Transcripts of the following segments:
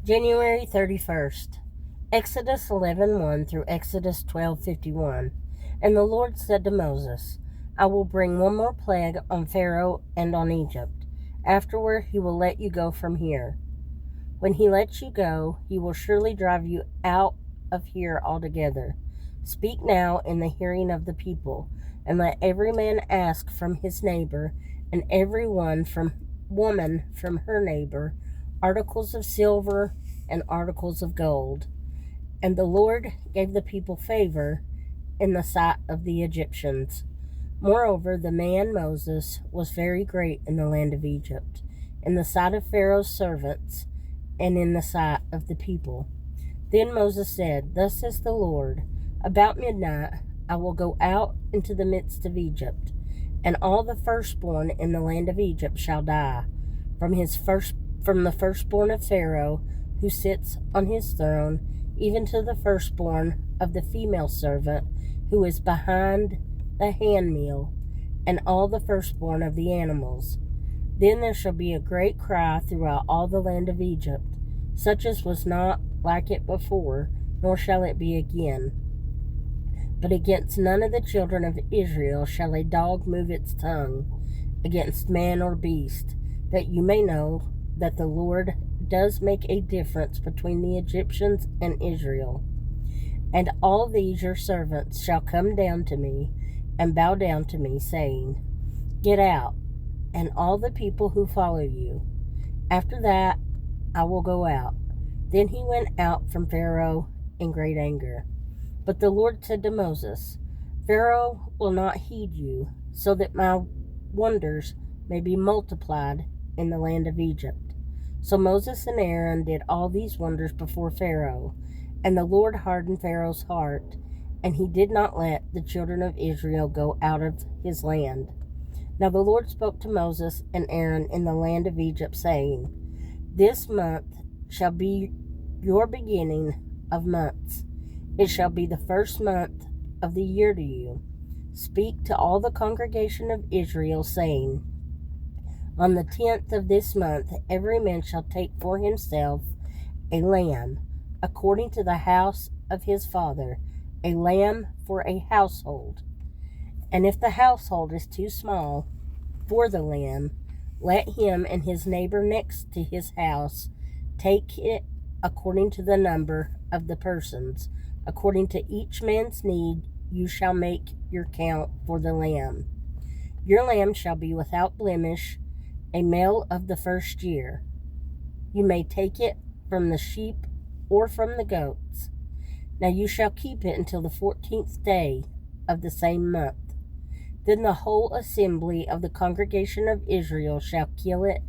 January 31st, Exodus 11:1 through Exodus 12:51. And the Lord said to Moses, I will bring one more plague on Pharaoh and on Egypt. Afterward he will let you go from here. When he lets you go, he will surely drive you out of here altogether. Speak now in the hearing of the people, and let every man ask from his neighbor, and every woman from her neighbor, articles of silver and articles of gold. And the Lord gave the people favor in the sight of the Egyptians. Moreover, the man Moses was very great in the land of Egypt, in the sight of Pharaoh's servants, and in the sight of the people. Then Moses said, Thus says the Lord, about midnight I will go out into the midst of Egypt, and all the firstborn in the land of Egypt shall die, from the firstborn of Pharaoh, who sits on his throne, even to the firstborn of the female servant, who is behind the handmill, and all the firstborn of the animals. Then there shall be a great cry throughout all the land of Egypt, such as was not like it before, nor shall it be again. But against none of the children of Israel shall a dog move its tongue, against man or beast, that you may know that the Lord does make a difference between the Egyptians and Israel. And all these your servants shall come down to me, and bow down to me, saying, Get out, and all the people who follow you. After that I will go out. Then he went out from Pharaoh in great anger. But the Lord said to Moses, Pharaoh will not heed you, so that my wonders may be multiplied in the land of Egypt. So Moses and Aaron did all these wonders before Pharaoh, and the Lord hardened Pharaoh's heart, and he did not let the children of Israel go out of his land. Now the Lord spoke to Moses and Aaron in the land of Egypt, saying, This month shall be your beginning of months. It shall be the first month of the year to you. Speak to all the congregation of Israel, saying, On the 10th of this month every man shall take for himself a lamb, according to the house of his father, a lamb for a household. And if the household is too small for the lamb, let him and his neighbor next to his house take it according to the number of the persons. According to each man's need, you shall make your count for the lamb. Your lamb shall be without blemish, a male of the first year. You may take it from the sheep or from the goats. Now you shall keep it until the 14th day of the same month. Then the whole assembly of the congregation of Israel shall kill it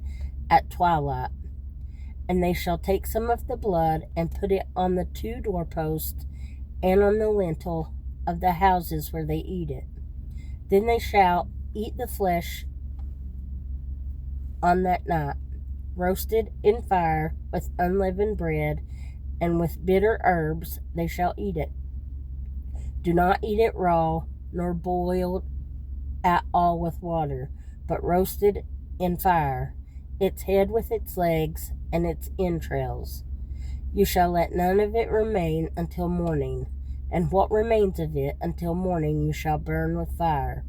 at twilight. And they shall take some of the blood and put it on the 2 doorposts and on the lintel of the houses where they eat it. Then they shall eat the flesh on that night, roasted in fire with unleavened bread, and with bitter herbs they shall eat it. Do not eat it raw, nor boiled at all with water, but roasted in fire, its head with its legs and its entrails. You shall let none of it remain until morning, and what remains of it until morning you shall burn with fire.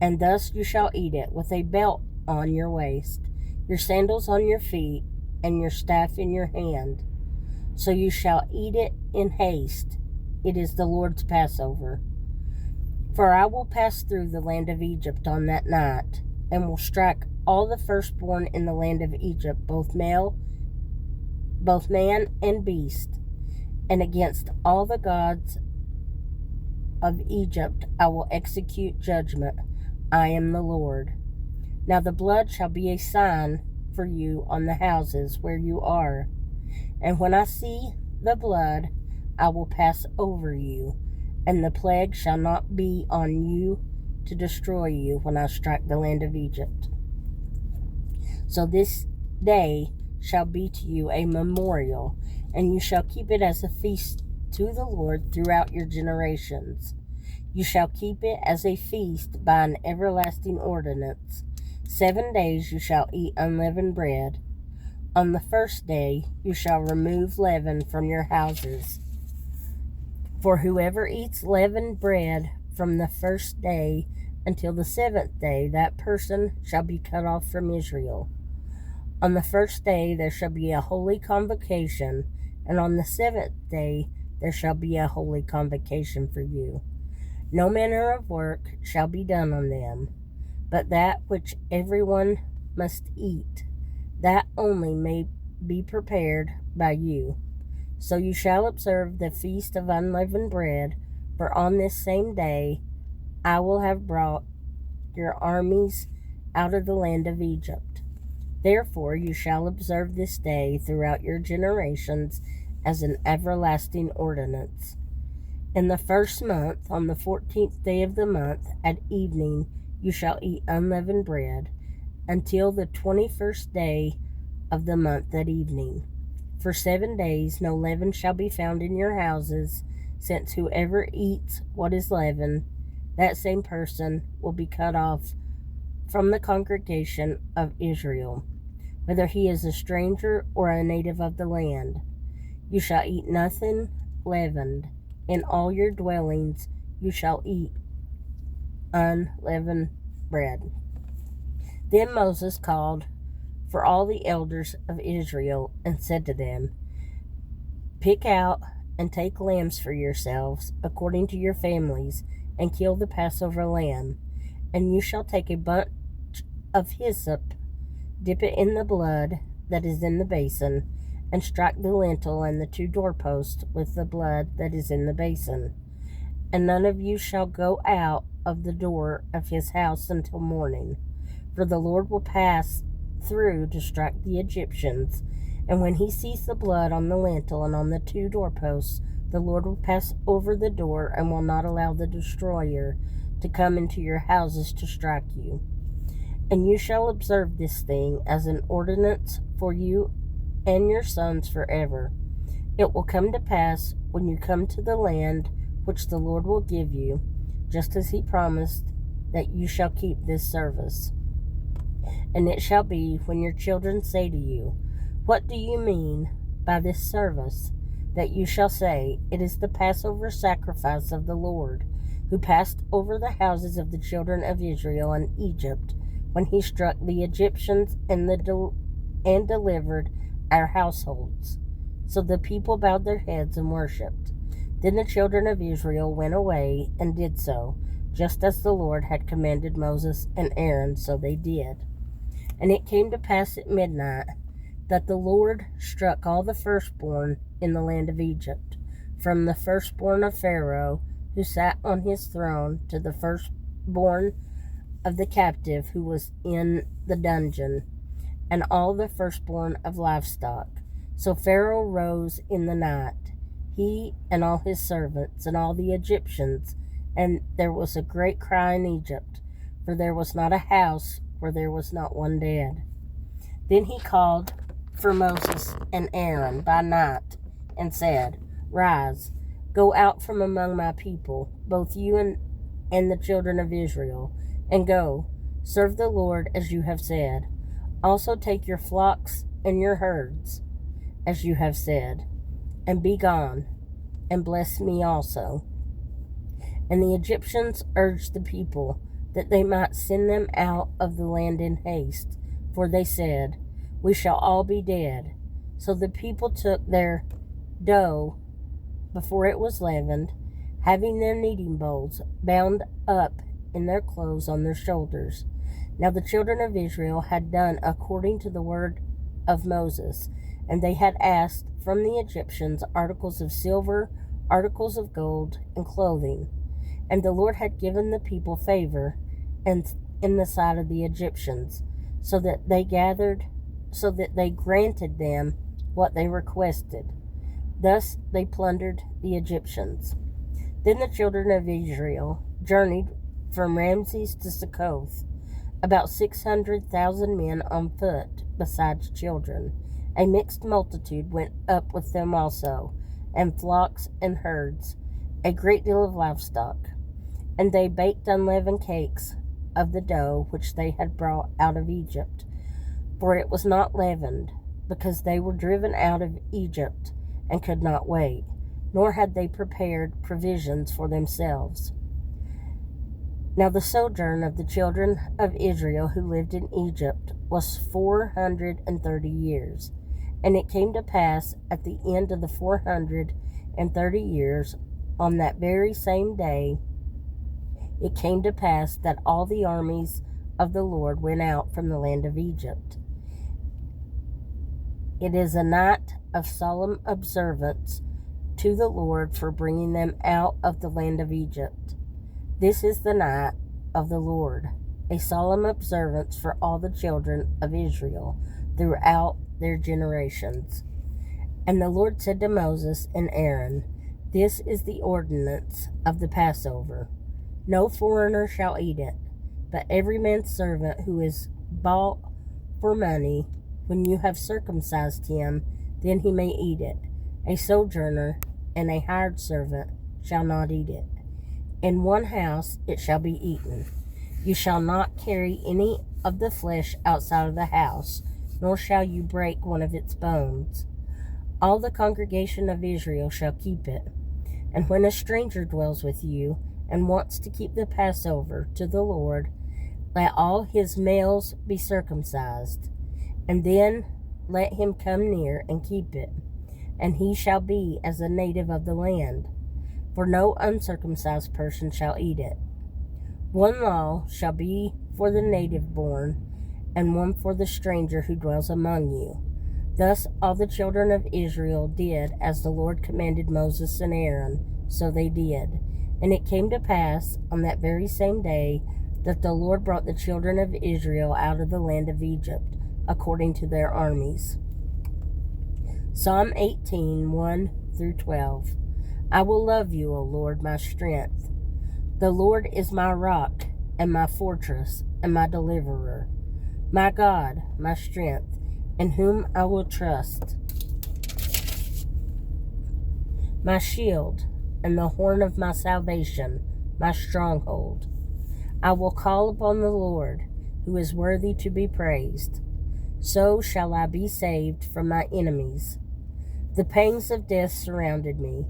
And thus you shall eat it, with a belt on your waist, your sandals on your feet, and your staff in your hand. So you shall eat it in haste. It is the Lord's Passover. For I will pass through the land of Egypt on that night, and will strike all the firstborn in the land of Egypt, both man and beast. And against all the gods of Egypt I will execute judgment. I am the Lord. Now the blood shall be a sign for you on the houses where you are. And when I see the blood, I will pass over you, and the plague shall not be on you to destroy you when I strike the land of Egypt. So this day shall be to you a memorial, and you shall keep it as a feast to the Lord throughout your generations. You shall keep it as a feast by an everlasting ordinance. 7 days you shall eat unleavened bread. On the first day you shall remove leaven from your houses. For whoever eats leavened bread from the first day until the seventh day, that person shall be cut off from Israel. On the first day there shall be a holy convocation, and on the seventh day there shall be a holy convocation for you. No manner of work shall be done on them, but that which everyone must eat, that only may be prepared by you. So you shall observe the feast of unleavened bread, for on this same day I will have brought your armies out of the land of Egypt. Therefore you shall observe this day throughout your generations as an everlasting ordinance. In the first month, on the 14th day of the month, at evening, you shall eat unleavened bread, until the 21st day of the month at evening. For 7 days no leaven shall be found in your houses, since whoever eats what is leavened, that same person will be cut off from the congregation of Israel, whether he is a stranger or a native of the land. You shall eat nothing leavened. In all your dwellings you shall eat unleavened bread. Then Moses called for all the elders of Israel and said to them, Pick out and take lambs for yourselves according to your families, and kill the Passover lamb. And you shall take a bunch of hyssop, dip it in the blood that is in the basin, and strike the lintel and the 2 doorposts with the blood that is in the basin. And none of you shall go out of the door of his house until morning, for the Lord will pass through to strike the Egyptians. And when he sees the blood on the lintel and on the 2 doorposts, the Lord will pass over the door and will not allow the destroyer to come into your houses to strike you. And you shall observe this thing as an ordinance for you and your sons forever. It will come to pass when you come to the land which the Lord will give you, just as he promised, that you shall keep this service. And it shall be when your children say to you, What do you mean by this service? That you shall say, It is the Passover sacrifice of the Lord, who passed over the houses of the children of Israel in Egypt, when he struck the Egyptians and delivered our households. So the people bowed their heads and worshipped. Then the children of Israel went away and did so, just as the Lord had commanded Moses and Aaron, so they did. And it came to pass at midnight that the Lord struck all the firstborn in the land of Egypt, from the firstborn of Pharaoh, who sat on his throne, to the firstborn of the captive who was in the dungeon, and all the firstborn of livestock. So Pharaoh rose in the night, he and all his servants, and all the Egyptians, and there was a great cry in Egypt, for there was not a house where there was not one dead. Then he called for Moses and Aaron by night, and said, Rise, go out from among my people, both you and the children of Israel, and go, serve the Lord as you have said. Also take your flocks and your herds, as you have said, and be gone, and bless me also. And the Egyptians urged the people that they might send them out of the land in haste, for they said, We shall all be dead. So the people took their dough before it was leavened, having their kneading bowls bound up in their clothes on their shoulders. Now the children of Israel had done according to the word of Moses, and they had asked from the Egyptians articles of silver, articles of gold, and clothing. And the Lord had given the people favor in the sight of the Egyptians, so that they granted them what they requested. Thus they plundered the Egyptians. Then the children of Israel journeyed from Ramses to Succoth, about 600,000 men on foot, besides children. A mixed multitude went up with them also, and flocks and herds, a great deal of livestock. And they baked unleavened cakes of the dough which they had brought out of Egypt, for it was not leavened. because they were driven out of Egypt and could not wait, nor had they prepared provisions for themselves. Now the sojourn of the children of Israel who lived in Egypt was 430 years. And it came to pass at the end of the 430 years, on that very same day, it came to pass that all the armies of the Lord went out from the land of Egypt. It is a night of solemn observance to the Lord for bringing them out of the land of Egypt. This is the night of the Lord, a solemn observance for all the children of Israel throughout their generations. And the Lord said to Moses and Aaron, This is the ordinance of the Passover. No foreigner shall eat it, but every man's servant who is bought for money, when you have circumcised him, then he may eat it. A sojourner and a hired servant shall not eat it. In one house it shall be eaten. You shall not carry any of the flesh outside of the house, nor shall you break one of its bones. All the congregation of Israel shall keep it. And when a stranger dwells with you, and wants to keep the Passover to the Lord, let all his males be circumcised, and then let him come near and keep it, and he shall be as a native of the land, for no uncircumcised person shall eat it. One law shall be for the native born, and one for the stranger who dwells among you. Thus all the children of Israel did as the Lord commanded Moses and Aaron, so they did. And it came to pass on that very same day that the Lord brought the children of Israel out of the land of Egypt, according to their armies. Psalm 18, 1 through 12. I will love you, O Lord, my strength. The Lord is my rock and my fortress and my deliverer, my God, my strength, in whom I will trust, my shield and the horn of my salvation, my stronghold. I will call upon the Lord, who is worthy to be praised. So shall I be saved from my enemies. The pangs of death surrounded me,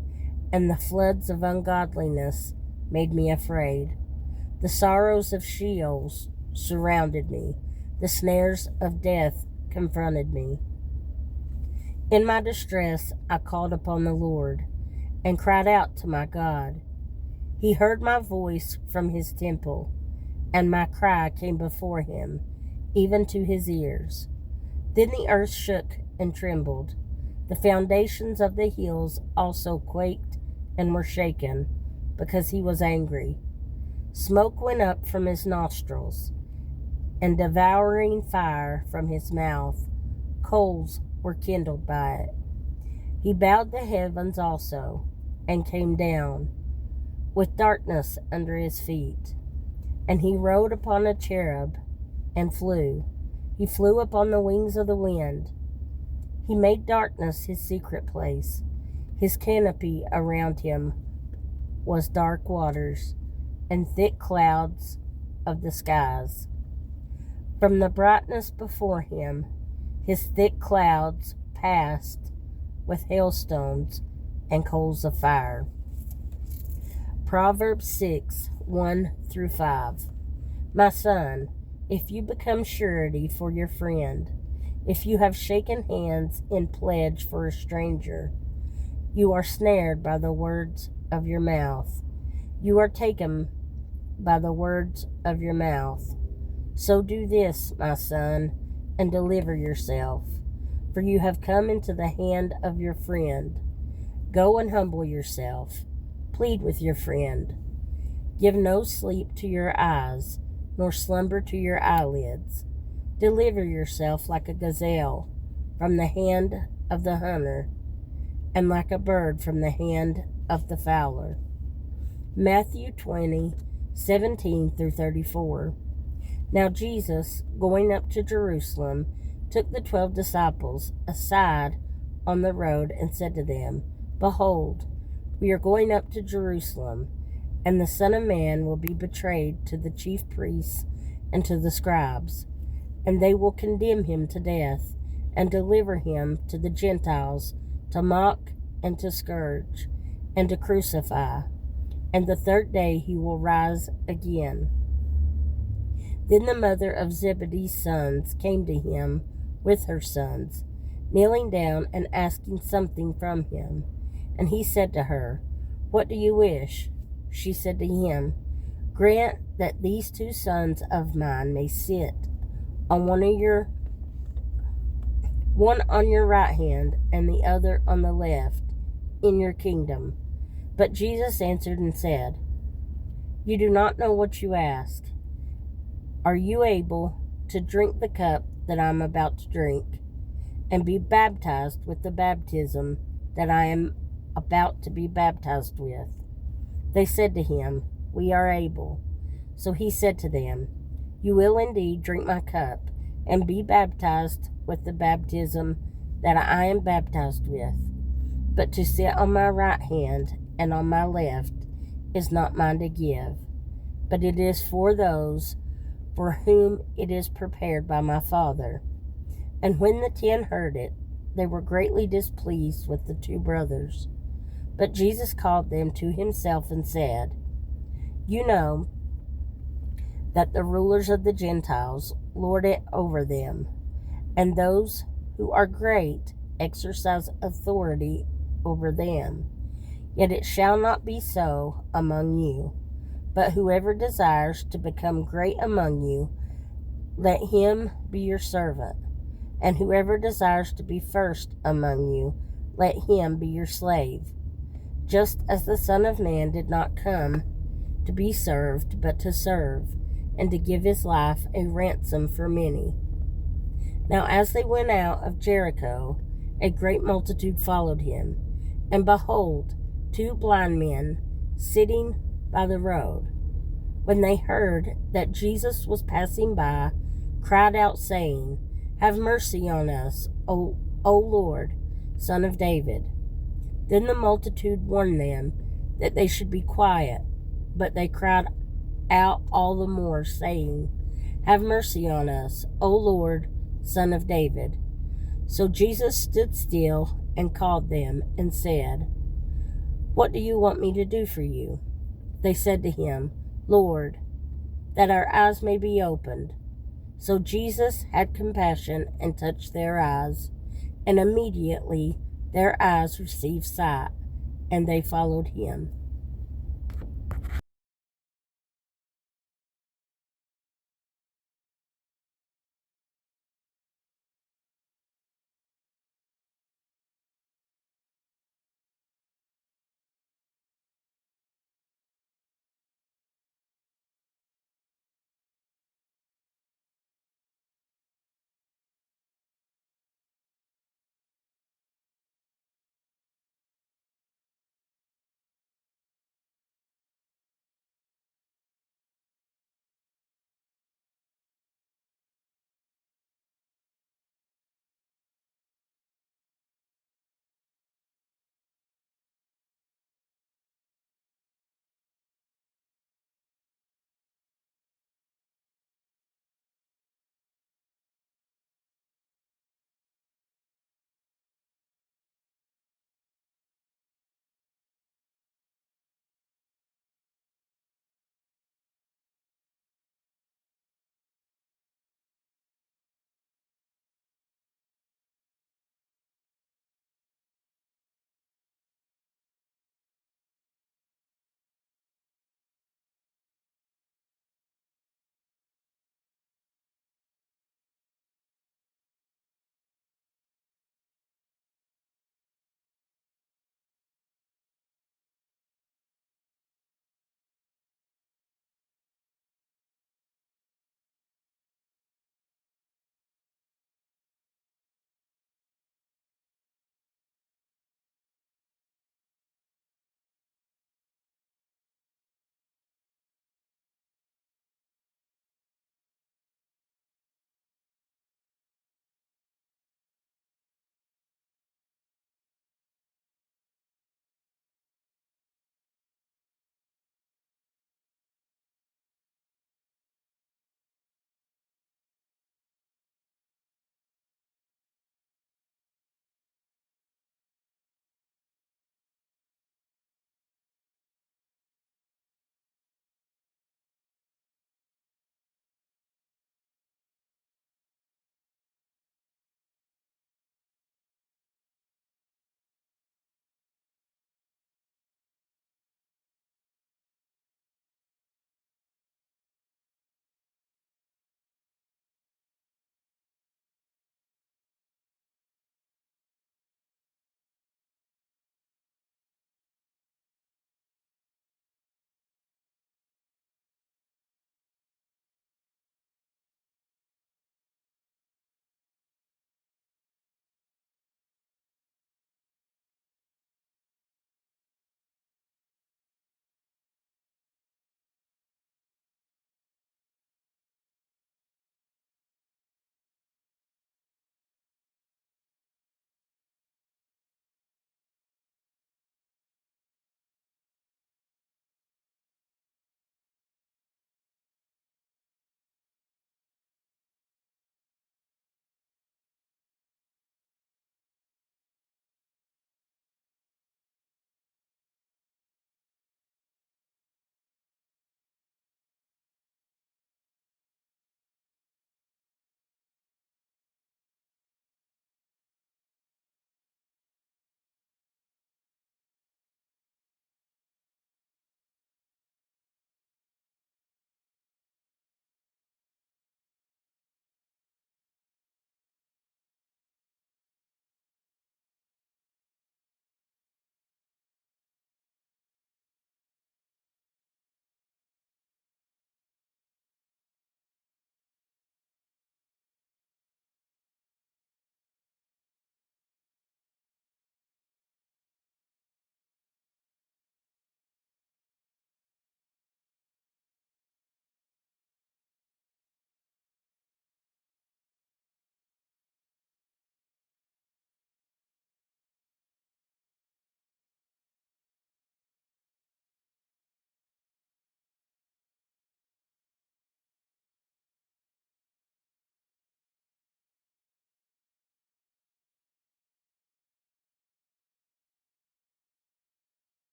and the floods of ungodliness made me afraid. The sorrows of Sheol surrounded me. The snares of death confronted me. In my distress I called upon the Lord, and cried out to my God. He heard my voice from his temple, and my cry came before him, even to his ears. Then the earth shook and trembled. The foundations of the hills also quaked and were shaken, because he was angry. Smoke went up from his nostrils, and devouring fire from his mouth. Coals were kindled by it. He bowed the heavens also, and came down, with darkness under his feet. And he rode upon a cherub, and flew. He flew upon the wings of the wind. He made darkness his secret place. His canopy around him was dark waters, and thick clouds of the skies. From the brightness before him, his thick clouds passed with hailstones and coals of fire. Proverbs 6, 1 through 5. My son, if you become surety for your friend, if you have shaken hands in pledge for a stranger, you are snared by the words of your mouth. You are taken by the words of your mouth. So do this, my son, and deliver yourself, for you have come into the hand of your friend. Go and humble yourself. Plead with your friend. Give no sleep to your eyes, nor slumber to your eyelids. Deliver yourself like a gazelle from the hand of the hunter, and like a bird from the hand of the fowler. Matthew 20, 17 through 34. Now Jesus, going up to Jerusalem, took the 12 disciples aside on the road and said to them, Behold, we are going up to Jerusalem, and the Son of Man will be betrayed to the chief priests and to the scribes, and they will condemn him to death, and deliver him to the Gentiles, to mock and to scourge and to crucify. And the third day he will rise again." Then the mother of Zebedee's sons came to him with her sons, kneeling down and asking something from him. And he said to her, "What do you wish?" She said to him, "Grant that these 2 sons of mine may sit on one on your right hand and the other on the left in your kingdom." But Jesus answered and said, "You do not know what you ask. Are you able to drink the cup that I am about to drink, and be baptized with the baptism that I am about to be baptized with?" They said to him, "We are able." So he said to them, "You will indeed drink my cup, and be baptized with the baptism that I am baptized with. But to sit on my right hand and on my left is not mine to give, but it is for those for whom it is prepared by my Father." And when the 10 heard it, they were greatly displeased with the 2 brothers. But Jesus called them to himself and said, "You know that the rulers of the Gentiles lord it over them, and those who are great exercise authority over them. Yet it shall not be so among you. But whoever desires to become great among you, let him be your servant. And whoever desires to be first among you, let him be your slave. Just as the Son of Man did not come to be served, but to serve, and to give his life a ransom for many." Now as they went out of Jericho, a great multitude followed him. And behold, 2 blind men sitting by the road, when they heard that Jesus was passing by, cried out, saying, "Have mercy on us, O Lord, Son of David." Then the multitude warned them that they should be quiet, but they cried out all the more, saying, "Have mercy on us, O Lord, Son of David." So Jesus stood still and called them and said, "What do you want me to do for you?" They said to him, "Lord, that our eyes may be opened." So Jesus had compassion and touched their eyes, and immediately their eyes received sight, and they followed him.